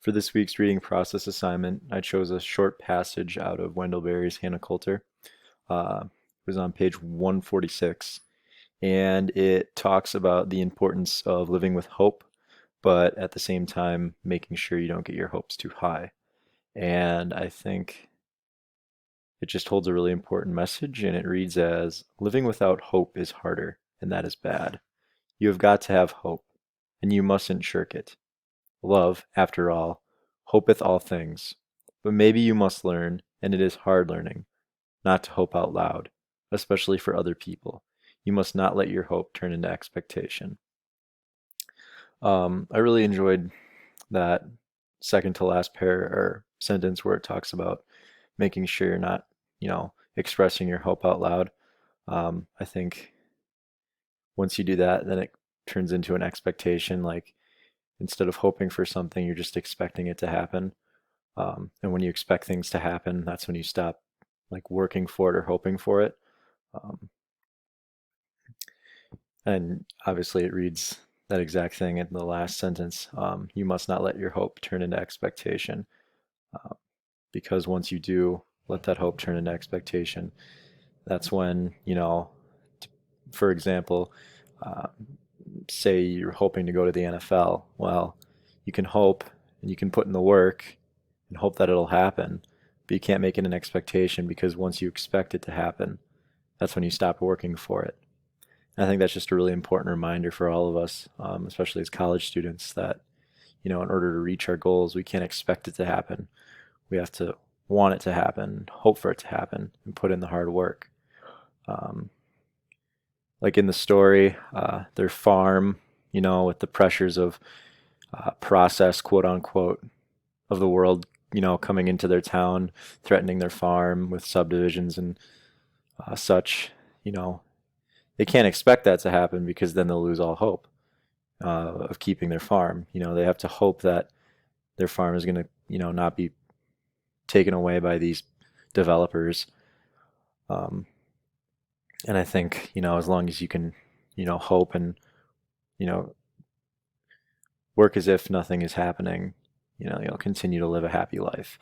For this week's reading process assignment, I chose a short passage out of Wendell Berry's Hannah Coulter. It was on page 146, and it talks about the importance of living with hope, but at the same time, making sure you don't get your hopes too high. And I think it just holds a really important message, and it reads as living without hope is harder, and that is bad. You have got to have hope, and you mustn't shirk it. Love, after all, hopeth all things. But maybe you must learn, and it is hard learning, not to hope out loud, especially for other people. You must not let your hope turn into expectation. I really enjoyed that second to last pair or sentence where it talks about making sure you're not, expressing your hope out loud. I think once you do that, then it turns into an expectation. Like instead of hoping for something, you're just expecting it to happen. And when you expect things to happen, that's when you stop like working for it or hoping for it. Um, and obviously, it reads that exact thing in the last sentence. You must not let your hope turn into expectation, uh, because once you do let that hope turn into expectation, that's when, for example, uh, say you're hoping to go to the NFL. Well, you can hope and you can put in the work and hope that it'll happen, but you can't make it an expectation because once you expect it to happen, that's when you stop working for it. And I think that's just a really important reminder for all of us, especially as college students, that in order to reach our goals, we can't expect it to happen. We have to want it to happen, hope for it to happen, and put in the hard work. Um, like in the story, their farm, with the pressures of process, quote unquote, of the world, coming into their town, threatening their farm with subdivisions and such, you know, they can't expect that to happen because then they'll lose all hope of keeping their farm. They have to hope that their farm is going to, not be taken away by these developers. Um, and I think, as long as you can, hope and, you know, work as if nothing is happening, you'll continue to live a happy life.